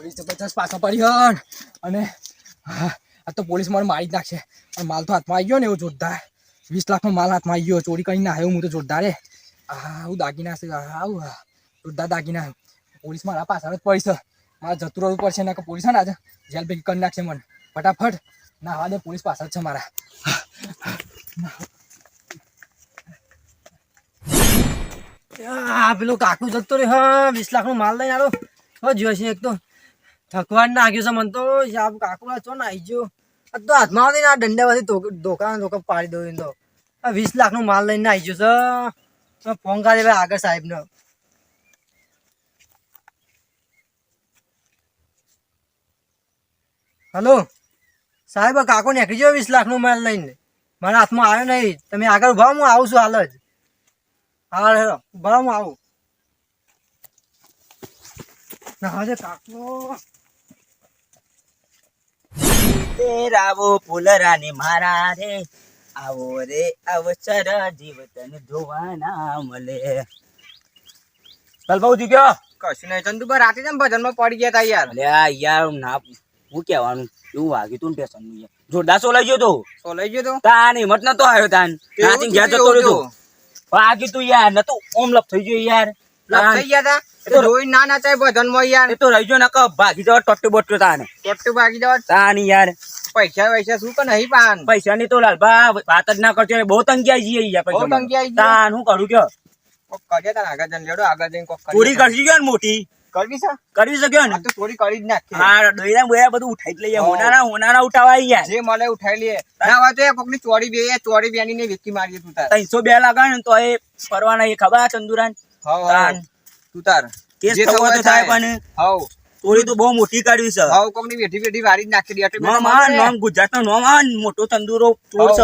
Police જબરજસ્ત પાછા પડી હન અને આ તો પોલીસ મને મારી જ નાખશે. અને માલ તો હાથમાં આવી ગયો ને એવો જોરદાર 20 લાખનો માલ હાથમાં આવી ગયો. ચોરી કરીને આવ્યો હું તો જોરદાર રે. આવું દાગીના છે, આવું જોરદાર દાગીના. પોલીસ મારા પાછળ જ પડી છે. મારે જતું રહેવું પડશે ને કે પોલીસ ને આજે જેલ ભેગી કરી નાખશે મને. ફટાફટ ના હવા દે, પોલીસ પાછળ છે મારા. પેલું કાકુ જતો રે. હા 20 લાખનો માલ લઈને આલો. જોયો છે એક તો થકવાડ નાખ્યું છે મને તો. કાકુ ચો ને આવી ગયો. આ તો હાથમાં આવતી ને આ દંડામાંથી ધોકા પાડી દઉં તો. આ 20 લાખનો માલ લઈને આવી ગયો છે. ફોન કરી ભાઈ આગળ સાહેબને. હલો સાહેબ, કાકો નીકળી ગયો 20 લાખનો માલ લઈને. મારા હાથમાં આવ્યો નહીં. તમે આગળ ઉભા, હું આવું છું હાલ જ. હા હેરો ઉભા, હું આવું. હવે કાકો રાવો ફૂલરાની મારા રે, આવો રે અવસર જીવતન જોવાના મળે. ચાલ બહુ જી ગયો કશું નહીં ચંદુભાઈ, રાતે જેમ ભજનમાં પડી ગયા તા યાર. અલ્યા યાર ના હું કહેવાનું એવું વાગ્યું તું ને ટેશન નું યાર. જોરદાર સોલાઈ ગયો તો. સોલાઈ ગયો તો તાન હિંમત નતો આવ્યો તાન. નાચીને ઘેર જતો રહ્યો તો. વાગ્યું તું યાર, નતું ઓમ લપ થઈ ગયો યાર. લપ થઈ ગયા તા. એ તો રોઈ ના નાચાય ભજનમાં યાર. એ તો રહી ગયો નક ભાગી જવા ટોટો બોટો તાન. ટોટું ભાગી જવા. તાન યાર પૈસા શું કે નહીં પાન. પૈસા ની તો લાલબા વાત જ ના કરજો. બહુ તંગી આવી જઈએ યાર. બહુ તંગી આવી ગઈ. તાન હું કરું કયો કોક કરે તાન આગળ જઈને લેડો, આગળ જઈને કોક ચોરી કરશી ગયો ને મોટી કરવી છે. કરી શક્યો ને. આ તો ચોરી કરી જ નાખી. હા દોયરા બોયરા બધું ઉઠાઈ જ લઈએ. હોનારા ઉઠાવા આવી ગયા. જે મળે ઉઠાઈ લઈએ. ના વાત એ કોકની ચોરી બેની ને વેકી મારીએ તું તાર. 302 લાગે ને તો એ ફરવાના એ ખબર ચંદુરાન. હા તું તાર કેસ થવો તો થાય પણ હાઉ ચોરી તો બહુ મોટી કાઢવી છે. હાઉ કોકની વેઠી વારી જ નાખી દે. એટલે નામ ગુજરાત નો નામ મોટો તંદુરો ચોર છે.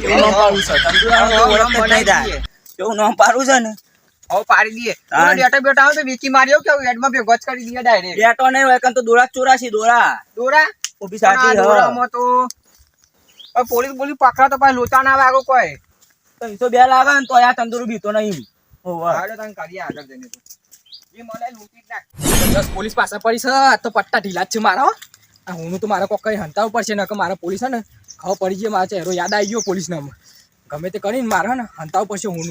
એવું નામ પાડું છે તંદુરા. ઓળખ નહીં થાય એવું નામ પાડું છે ને. હવે પાડી દઈએ. બેટા આવે તો વેચી માર્યો કેવું એડમાં ભેગો જ કરી દઈએ ડાયરેક્ટ. બેટો નહીં હોય તો દોરા 84 દોરા ઉભી સાચી દોરામાં તો પોલીસ પકડા તો પાછું લોચા ના વાગો કોઈ. 302 લાગે ને તો આ તંદુરો બીતો નહીં. પોલીસ પાસે પડી છે તો પટ્ટા ઢીલા જ છે મારા. હું તો મારા કોક કઈ હંતાવું પડશે ને કે મારા પોલીસ ને ખબર પડી ગઈ. મારો ચહેરો યાદ આવી ગયો પોલીસ ને. ગમે તે કરીને મારે ને હંતાવું પડશે. હું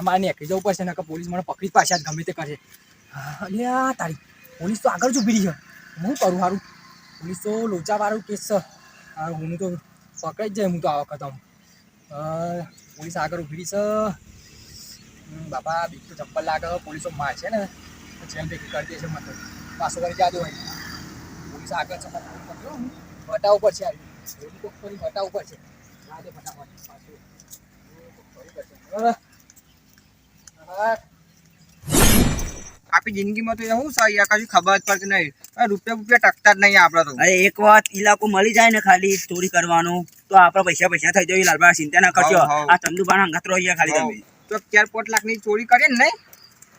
મારે નીકળી જવું પડશે ને કે પોલીસ મને પકડી પાછા ગમે તે કરે. અલ્યા તારી પોલીસ તો આગળ જ ઉભી રહી છે. હું કરું સારું. પોલીસ તો લોચા વાળું કેસ છે. હું તો પકડાઈ જ જાય. હું તો આ વખત પોલીસ આગળ ઉભી રહી છે. બાપા બીક તો ચપ્પલ લાગે. પોલીસો મારશે ને જેલ ભેગી કરી દેશે. મને પાછો કરી જાજો હોય. પોલીસ આગળ છે બતાવવું પડશે. બતાવવું પડશે. આપી જિંદગીમાં તો એવું છે યાર, કશું ખબર જ પડતી નહીં. રૂપિયા ટકતા જ નહીં આપડે તો. અરે એક વાત ઇલાકો મળી જાય ને ખાલી ચોરી કરવાનું તો આપડે પૈસા થઈ જાય. લાલબા ચિંતા ના કરજો. આ ચંદુબા ના અંગાત રહ્યા ખાલી તમે તો 4-5 લાખની ચોરી કરીએ ને નહીં.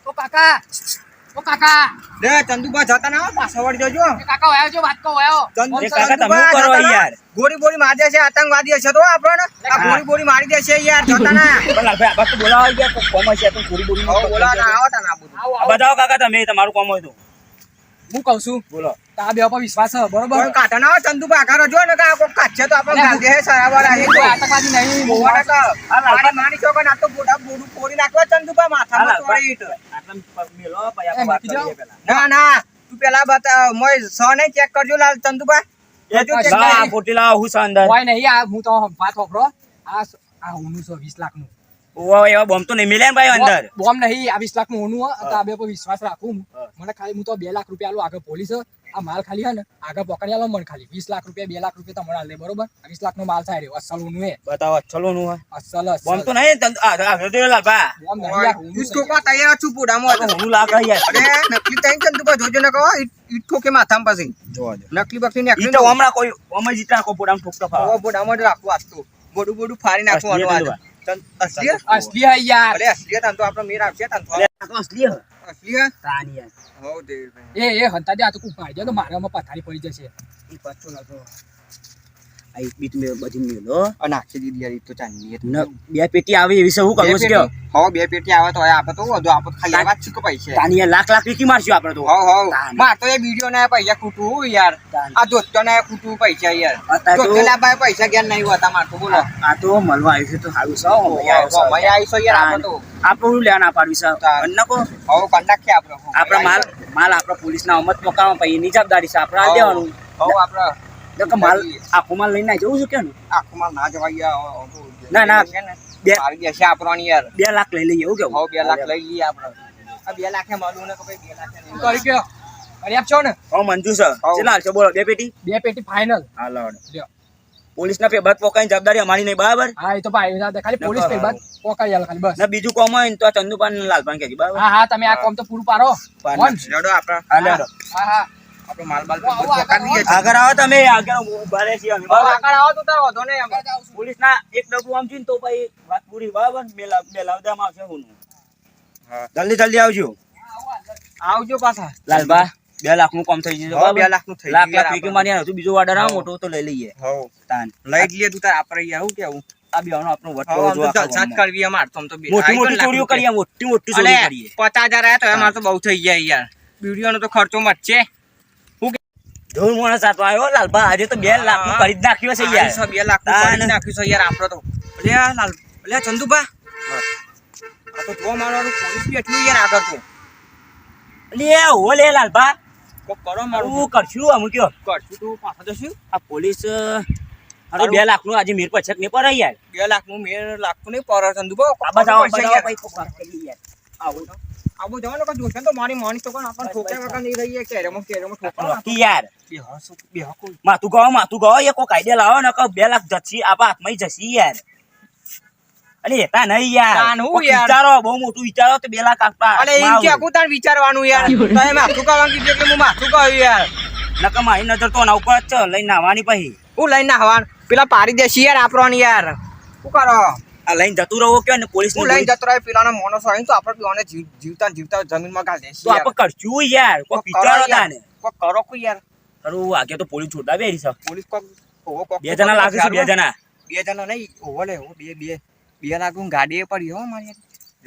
ઓ કાકા લે ચંદુબા જતા ના પાછા વળી જજો. કાકા વાયો છો વાત કો વાયો. કાકા તમે કરો યાર. ગોળી મારી દેશે. આતંકવાદી હશે તો આપણને આ ગોળી મારી દેશે યાર. જતા ના લાલભાઈ આ તો બોલાવા ગયા કોમ છે તો ચોરી બોલા ના આવતા ના બતાવો કાકા તમે તમારું કોમ હોય તો. હું કહું છું બોલો. તા બે પર વિશ્વાસ છે બરોબર. કાટા ના ચંદુબા આખા રજો ને કા કોક કાચે તો આપણે ગાલ દે સરાવાર આવી. કોઈ આતંકવાદી નહીં. મોવાડા કા મારી છોકરા ના તો બોડું ફોડી નાખવા ચંદુબા માથામાં તોડી ઈટ. ના તું પેલા બતા મોય સ નહીં ચેક કરજો લાલ ચંદુબા. હું અંદર કોઈ નહીં. આ હું તો વાત વાપરો. આ હોનું છે 20 લાખનું. એવા બોમ્બ તો નહીં મિલે ને ભાઈ અંદર. બોમ્બ નહીં. આ 20 લાખનું હોનું. આ બે પર વિશ્વાસ રાખું. મને ખાલી હું તો 2 લાખ રૂપિયા આલું. આગળ પોલીસ આ માલ ખાલી હે ને આગળ પકડી આલો. મને ખાલી 20 લાખ રૂપિયા 2 લાખ રૂપિયા તમારે આલે બરોબર. 20 લાખનો માલ થાય રહ્યો. અસલ હોનું હે. બતાવો અસલ હોનું હે. અસલ બોમ્બ તો નહીં લાલભા. બોમ્બ નહીં યાર. હું તો કો તૈયાર છું પોડામાં. હોનું લાગે યાર. અરે નકલી તઈ ચંદુબા જોજો ને કહો ઈટ ઠોકે માથામાં પછી. જોજો નકલી બકરી ને ઈ તો હમણાં કોઈ ઓમે જીતા કો પોડામાં ઠોકતો ફાવા. પોડામાં જ રાખવું આજ તો. બોડું ફાડી નાખવાનું આજ. असली है यार. अरे असली है तो आपने मेरा आपसे तन तो असली है तानी है हो दे ए हंता दे आ तो कु पाड़ दे तो मारे में पथारी पड़ी जैसे ई पत्तो लगो આ એક બીટ મે બધી મેલો અને આખી દીધી યાર ઈ તો ચાંદી એ તો. ને બે પેટી આવે એવી છે હું કરવું છે કયો હવે 2 પેટી આવે તો આપણે તો વધુ આપણે ખાલી વાત છે કે પૈસા તાની લાખ વીકી મારશું આપણે તો માર તો એ વિડિયો ના પૈસા ખૂટું યાર આ દોસ્તો ના ખૂટું પૈસા યાર અત્યારે તો- દોસ્તો ના ભાઈ પૈસા જ્ઞાન નહીં હોતા માર તો બોલો આ તો મળવા આવ્યું છે તો સારું છે હો, મજા આવે છે. મજા આવી છે યાર આપણે તો આપણું લેવા ના પાડવી છે તાન. અન્ન કો હવે કર નાખીએ આપણે આપણે માલ આપણે પોલીસના અમત મકામાં પછી એની જવાબદારી છે આપણે આ દેવાનું હવે આપણે એટલે કે માલ આખો માલ લઈને આવી જવું છે કે આખું માર ના જવાય યાર ના, ના. બે- મારી દેશે આપણો યાર 2 લાખ લઈ લઈએ એવું કેવું હવે 2 લાખ લઈ લઈએ આપણે આ 2 લાખ મળું ને તો ભાઈ 2 લાખ શું કરી ગયો અરે આપ છો ને હો મંજુ છે કેટલા હાલશે બોલો 2 પેટી 2 પેટી ફાઇનલ હા લાવડે લ્યો. પોલીસના પેપર પોકાની જવાબદારી અમારી નહીં બરાબર હા એ તો ભાઈ સાથે ખાલી પોલીસ પે બાદ પોકાઈ આલ ખાલી બસ ને બીજું કોમ હોય ને તો આ ચંદુપાન ને લાલપાન કહેજે બરાબર હા હા તમે આ કામ તો પૂરું પાડો પાડો. વંશ. લડો આપણે હા લેડો હા હા આપણો માલ બાલ આવો, આવો, પોકાર દઈએ છે. આગળ આવો તમે આગળ ઉભા રહે છીએ અમે હવે બરાબર આગળ આવો તો તાર વાંધો નહીં અમે. પોલીસના એક ડબ્બુ આમ જોઈને તો ભાઈ વાત પૂરી બરાબર બે લાવદામાં આવશે હું જલ્દી આવજો આવજો પાછા લાલબા 2 લાખનું કામ થઈ જશે હવે 2 લાખનું થઈ લાખ ગયું લાખ વીકી મારી આવ્યો બીજો ઓર્ડર આવે મોટો તો લઈ લઈએ હવ તાન લઈ જ લે તું તાર આપણે ઈ આવું કેવું આ બેવાનો આપણો હવે વટકો આમ જો તો આખા જલસા જ ગામમાં. કરવી અમાર તો આમ તો બે- મોટી આઈ મોટી પણ ચોરીઓ લાખ કરીએ મોટી મોટી અલે, ચોરીઓ કરીએ 50,000 આયા તો અમાર તો બહુ થઈ ગયા યાર વિડીયો નો તો ખર્ચો મચશે ધૂળ મોણા સાતો આવ્યો લાલબા આજે તો 2 લાખનું કરી જ નાખ્યો છે યાર 2 લાખ તાન. નાખ્યું છે યાર આપણે તો અલે આ લાલ અલે આ ચંદુભા આ તો જો મારવાનું પોલીસ બેઠું યાર આગળ તો લે ઓ લે લાલબા કોક કરો મારું હું કરશું અમુ કયો કરશું તું પાછો જશું આ પોલીસ અરે 2 લાખનું આજે મેર પછક ને પર યાર 2 લાખ નું મેર લાખતું નહીં પર ચંદુભા આબા જાવ ભાઈ વાત કરી યાર આવો આબુ જવાનો કે જોશે તો મારી માની તો પણ આપણને ઠોકાય વગર નહીં રહીએ કેરેમાં ઠોકાય રોકી યાર બે હસો બે હકો માતું ગાવ એ કોઈ કાયદે લાવો ને કે 2 લાખ જછી આપા હાથમાં જશી યાર અરે એતા નહીં યાર તાન હું કોક યાર. વિચારો બહુ મોટું વિચારો તો 2 લાખ આપા અલે એમ કે આખું તાર વિચારવાનું યાર તમે માથું કાવાનું કીધું એટલે હું માથું કહ્યું યાર નકર મારી નજર તો ના ઉપર જ છે લઈને આવવાની પછી હું લઈને હવાન પેલા પાડી દેશી યાર આપણો યાર શું કરો આ લઈને જતું રહો કે ને પોલીસ હું લઈને જતો રહ્યો પેલાનો મોનસ હોય તો આપણે પેલાને જીવતા જીવતા જમીનમાં ગાળ દેશી તો આપણે કરશું યાર કોઈ વિચારો તાને કોક કરો કોઈ યાર અરે આગે તો પોલીસ છોડા બેરી છે પોલીસ કોક ઓવો કોક 2 જણા લાગે છે 2 જણા 2 જણા નહીં ઓવો લે ઓવો બે લાખ હું ગાડીએ પડી હો મારી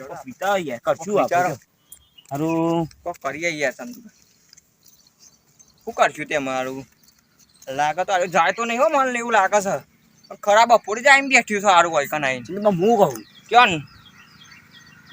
કોક વિચારો યાર કરશું વિચારો. આપણે હારું કોક કરીએ યાર ચંદુ શું કરશું તે મારું લાગે તો જાય તો નહીં હો મને એવું લાગે છે પણ ખરાબ બપોરે જાય એમ બેઠ્યું છે સારું હોય કનાઈ હું કહું ક્યાં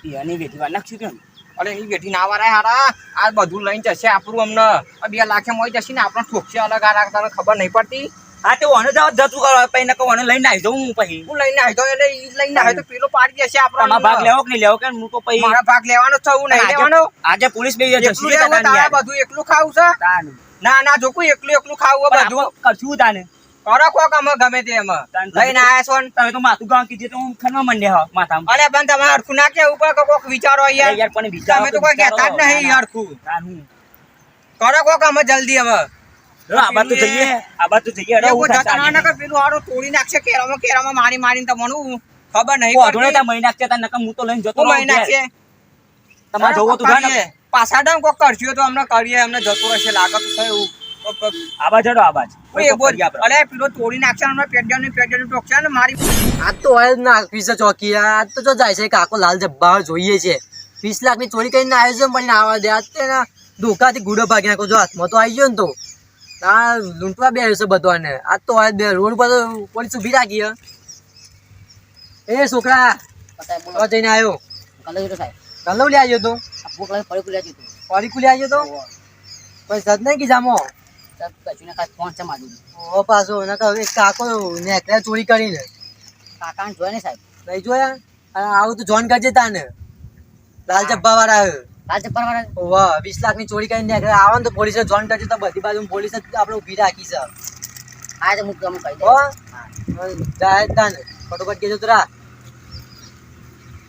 યાની બેટી વાર નાખશું કેમ અરે એની બેઠી ના વાળા હારા આ બધું લઈને જશે આપણું અમને આ 2 લાખે મળી જશે ને આપણને ઠોકશે અલગ આ તને ખબર નહીં પડતી હા તો ઓને જાવ જતું કરો પછી નકો ઓને લઈને આવી જાઉં હું પછી હું લઈને આવ્યો તો એટલે ઈ લઈને આવ્યો તો પેલો પાડી દેશે આપણો તમારા ભાગ લેવો કે નહીં લેવો કે હું તો પછી મારા ભાગ લેવાનો છે હું નહીં લેવાનો આજે પોલીસ બે એકલું લેવું તારે બધું એકલું ખાવું છે ના ના જો કોઈ એકલું ખાવું હોય બધું કરશું તાને કરો કોક અમે ગમે તે એમાં લઈને આયા છો ને તમે તો માથું ગામ કીધું તો હું ખનવા માંડ્યા હો માથામાં અરે પણ તમે હરખું ના કેવું પડે કોક વિચારો યાર યાર પણ વિચારો તમે તો કોઈ કહેતા જ નહીં હરખું તાનું કરો કોક અમે જલ્દી અમે આ બાત તો જઈએ અરે એવું હું જતા ના નકર પેલું હારું તોડી નાખશે કેરામાં મારી મારીને તમને ખબર નહીં ઓઢો ને તા મહી નાખશે તા નકર હું તો લઈને જતો હું રહું મહી નાખશે તમારે જોવો તો ઘર ને પાછા ડામ કોક કરશું તો અમને કરીએ અમને જતો રહેશે લાગત છે એવું આબાજ હડો આબાજ ઓય બોલ અરે પેલો તોડી નાખશે અમને પેડ્યાની ટોકશે ને મારી આજ તો હોય જ ના પીસે ચોકી આજ તો જો જાય છે કાકો લાલ જબ્બા જોઈએ છે 20 લાખની ચોરી કરીને આવ્યો છે પણ આવા દે આજ તેના ધોકાથી ગુડો ભાગી નાખો જો હાથમાં તો આવી ગયો ને તો આ લૂંટવા બે છે બધાને આજ તો હોય બે રોડ પર તો પોલીસ ઊભી રાખી હે. એ છોકરા તો જઈને આવ્યો કલવ લે આવ્યો તો ફરી કુલી આવ્યો તો પછી સદ નહીં કીધામો ઓ પાછો નકર એક કાકો નેકળે ચોરી કરીને નહીં જોયા અને આવું તો જોન કરજે તાને લાલ જબ્બા વાળા વાહ 20 લાખની ચોરી કરીને નેકળે આવે ને તો પોલીસે જોન કરજે તો બધી બાજુ પોલીસ આપણે ઊભી રાખી છે હો જાય જ તાને ફટોફટ કહેજો તરા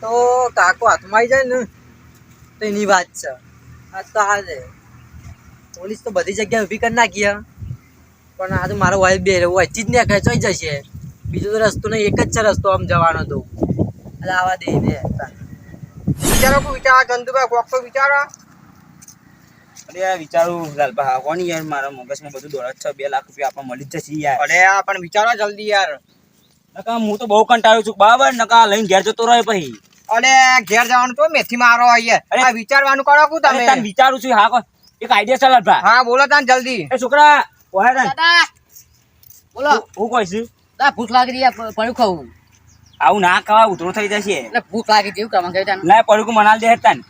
તો કાકો હાથમાં આવી જાય ને તો એની વાત છે આ તો હાલ પોલીસ તો બધી જગ્યાએ ઊભી કરી નાખી હે. પણ આ તો મારો વાઈફ બે વચ્ચે જ ને ખેંચાઈ જશે બીજો તો રસ્તો નહીં એક જ છે રસ્તો આમ જવાનો તો એટલે આવા દે ને વિચારો કોઈ વિચારો ચંદુભાઈ કોક તો વિચારો અરે યાર વિચારું લાલપા હા કોની યાર મારા મગજમાં બધું દોડત છે 2 લાખ રૂપિયા આપવા મળી જ જશે યાર અરે આ પણ વિચારો જલ્દી યાર. નકા હું તો બહુ કંટાળ્યો છું બરાબર નકા લઈને ઘેર જતો રહે પછી અરે ઘેર જવાનું તો મેથી મારો યાર. અરે આ વિચારવાનું કરો કુ અરે તને તમે. વિચારું છું હા એક આઈડિયા છે લાલપા હા બોલો તાન જલ્દી. એ છોકરા ઓહે તને દાદા બોલો. હું કહીશ દાદા ભૂખ લાગી રહી છે, પડ્યું ખાવું. આવું ના ખાવા ઉતરો થઈ જશે એટલે ભૂખ લાગી હતી, એવું કરવા માંગે તને? ના પડ્યું મનાલ દે તને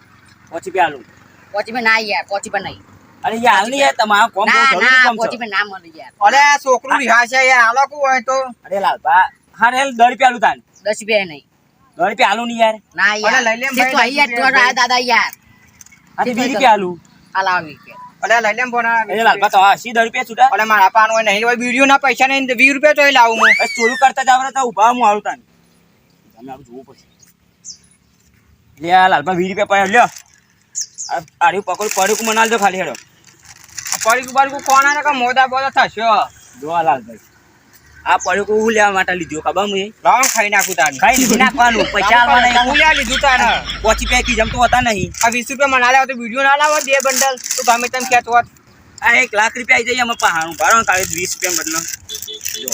પછી પેલું પોચી પર ના યાર, પોચી પર નહીં. અરે યાર નહીં યાર તમારા કોમ બહુ ના જરૂરી ના કામ છે પોચી પર ના મળે યાર. અરે આ છોકરું રિહા છે યાર. હાલો કુ હોય તો. અરે લાલપા હા રે 10 રૂપિયા આલું તાન 10 રૂપિયા નહીં. 10 રૂપિયા આલું નહીં યાર ના યાર. અરે લઈ લે તે તો ભાઈ, અહીં યાર, તો આ દાદા યાર. આ 20 રૂપિયા આલું આ લાવી કે. અરે લઈ લે બોના. અરે લાલપા તો 80 10 રૂપિયા છૂટા અરે મારા પાન હોય નહીં હોય વિડિયો ના પૈસા નહીં 20 રૂપિયા તો લાવું હું. બસ ચોરું કરતા જાવ તો ઉભા હું આવું તાન તમે આવું જોવું પડશે લે આ લાલપા 20 રૂપિયા પડ્યા લ્યો આર્યું પકડ પડ્યું મનાલ દો ખાલી હેડો પડી પડી કોના ને કે મોદા બોદા થશો. જો આ લાલભાઈ આ પડ્યું હું લેવા માટે લીધું ખબર હું લાવ ખાઈ નાખું તાન. ખાઈ નહીં નાખવાનું પૈસા આલવા નહીં હું લે લીધું તાન. પોચી પેકી જમતો હતા નહીં આ 20 રૂપિયા મને આલ્યા તો વિડિયો ના લાવો 2 બંડલ તો ગમે તેમ ખેતો હોત. આ 1 લાખ રૂપિયા આવી જાય અમે પહાણું ભાડો કાલે 20 રૂપિયા બદલો જો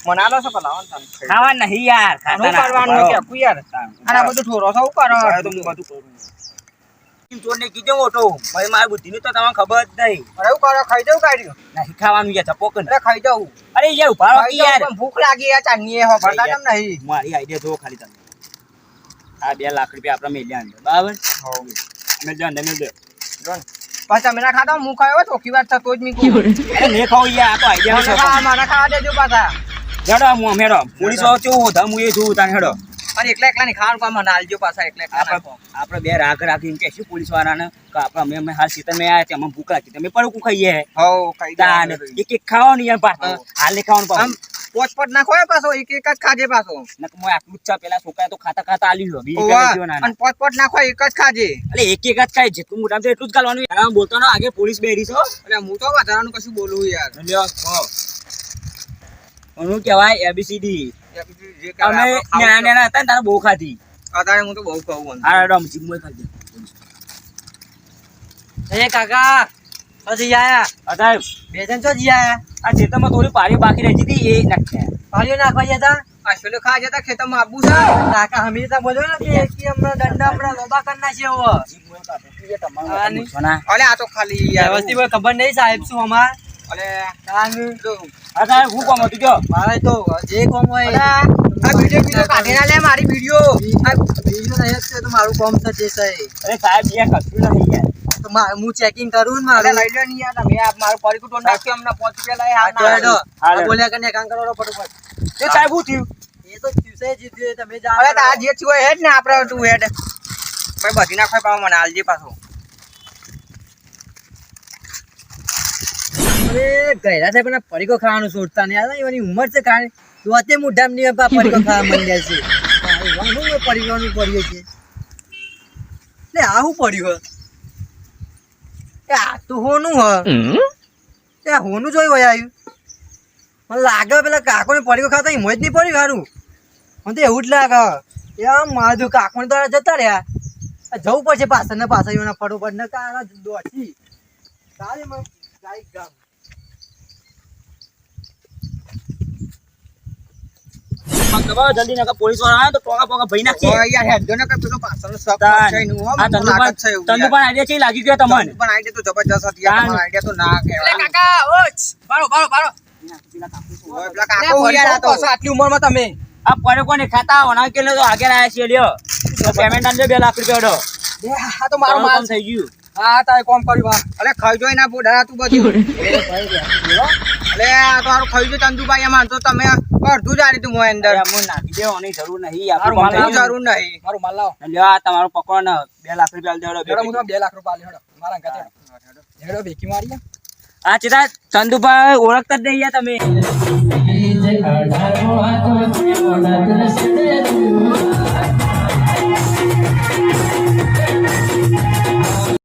મને આલો છો કે લાવો તાન. ખાવા નહીં યાર શું કરવાનું કે આખું યાર. અને આ બધું ઠોરો છો તો હું કરો. બધું કરું ચોરને કીધું મોટો ભાઈ મારી બુદ્ધિની તો તમને ખબર જ નહીં અરે એવું કરો ખાઈ જવું કાઢ્યું. નહીં ખાવાનું યાર ચપોક અરે ખાઈ જવું. અરે યાર ઉભા રહો ખાઈ કે યાર જવું પણ ભૂખ લાગી યાર ચાંદની હો ભરતા કેમ નહીં. મારી આઈડિયા જો ખાલી તમે આ 2 લાખ રૂપિયા આપણે મેલ્યા અંદર બરાબર મેલ દો અંદર મેલ દો પાછા તમે ના ખાતા હું ખાયો ચોખ્ખી વાત થતો જ મી કહું. અરે ને ખાવ યાર આ તો આઈડિયા છે મને ખાવા દેજો પાછા. હેડો હું હેડો પોલીસ વાળો કેવું ધમ હું એ જોઉં તાને હેડો અને એકલા એકલા ની ખાવાનું પણ મને આલજો પાછા એકલા એકલા નાખો. આપણે બે રાગ રાખીને કહેશું પોલીસ વાળાને કે આપણે અમે હાલ સીતર મેં આવ્યા ત્યાં ભૂખ લાગી તમે પડકું ખાઈએ હો ખાઈ તાને જવાનું. એક એક ખાવાનું યાર પાછું હાલ નહીં ખાવાનું આમ પાછું પોચપટ નાખો હે પાછો એક એક જ ખાજે પાછો. નક મોય આટલું જ છે પેલા છોકરા તો ખાતા ખાતા આલી લો બીજી ઓવા, કઈ દેવાના અને પોચપટ નાખો એક જ ખાજે. એટલે એક એક જ ખાય જેટલું મોટા તો એટલું જ ખાવાનું યાર બોલતો ને આગે પોલીસ બેરી છો એટલે હું તો વધારાનું કશું બોલું યાર. લ્યો હો ઓનું કહેવાય એબીસીડી જે કરે અમે આપણે ખાવું નાના નાના હતા ને તારે બહુ ખાધી તો. અત્યારે હું તો બહુ ખાવું આ રડમ જીમોય ખાધી એ કાકા તો જી આયા અત્યારે બે જણ તો જી આયા આ ખેતરમાં થોડી પારી બાકી રહી હતી એ નાખ્યા પાણીઓ નાખવા ગયા હતા આ છોલે ખા જતા ખેતરમાં આબુ છે. કાકા હમીરતા બોલ્યો ને કે હમણાં દંડા હમણાં લોબા કરી નાખ્યો હવે. જીમોય કાઢી તમારું સોના અલે આ તો ખાલી યાર. વ્યવસ્થિત કોઈ ખબર નહીં સાહેબ શું અમાર અલે તાન જો. અત્યારે હું કોમ હતું જો મારે તો જે કોમ અલે હોય આ વિડિયો કાઢી ના લે મારી વિડિયો. આ બીજું નહીં જ છે તો મારું કોમ છે તે છે અરે સાહેબ યાર કશું નહીં યાર તો હું ચેકિંગ કરું ને અરે મારું લઈ લો ને યાર તમે આ મારું પડીકું તો નાખ્યો અમને 5 રૂપિયા લઈ આ તો હેડો. હાલ. આ બોલ્યા કરીને કામ કરો ફટાફટ એ સાહેબ શું થયું એ તો દિવસે જીત્યું તમે જાઓ અરે તાર જે થયું હોય હેડ ને આપણે તું હેડ ભાઈ બધી નાખો પાછો મને આલજે પાછો. અરે ગયરા સાહેબ ના પડીકો ખાવાનું છોડતા નહીં યાર એની ઉંમર છે કારણ તો અતે મોઢામાં નહીં પડીકો ખાવા માંડ્યા છે શું પડીકોનું પડ્યું છે લે આ શું પડ્યું હે આ તો હોનું હ એ હોનું જોઈ હોય આવ્યું મને લાગે પેલા કાકોને પડીકો ખાતા એમ જ નહીં પડ્યું સારું મને તો એવું જ લાગે એ આમ મારું કાકોને તો જતા રહ્યા જવું પડશે પાછળ ને પાછળ એના ફટોફટ ને કાના દોડતી તારે મને ગાઈ ગામ જલ્દી નકા પોલીસ વાળા આવે તો ટોકા પોકા ભઈ નાખીએ ઓય યાર હેડ જો ને કે પેલો પાછળનો શક તાન. છે નું હો આ મને તંદુ લાગત છે એવું પણ યાર. આઈડિયા છે લાગી ગયો તમને પણ આઈડિયા તો જબરજસ્ત હતી યાર. તાન. તમારો આઈડિયા તો ના કહેવાય. કાકા ઓચ બારો બારો બારો. ઓય પેલા કાકો હું યાર આ તો. આટલી ઉંમરમાં તમે આ પડે કોને ખાતા હોના કે લો આગળ આયા છે લ્યો પેમેન્ટ આલજો 2 લાખ રૂપિયા દો આ તો મારો માલ થઈ ગયું હા તારે કોમ કર્યું બા અરે ખાઈ જોઈ ના બોડા તું બધું. અલે આ તો હારું ખાઈ જો ચંદુભાઈ અમાર તો તમે અડધું જ આલી તું મોય અંદર. અરે અમને નાખી દેવાની જરૂર નહીં મારું આપણું માલ કામ થઈ જરૂર નહીં. મારું માલ લાવો ગયું. લ્યો આ તમારું પકડો ને 2 લાખ રૂપિયા આલ હેડો હું દેડો તમને 2 લાખ રૂપિયા આલી હેડો મારા અંકા હેડો ભેકી મારી આ ચિતા ચંદુભાઈ ઓળખતા જ નહીં યાર તમે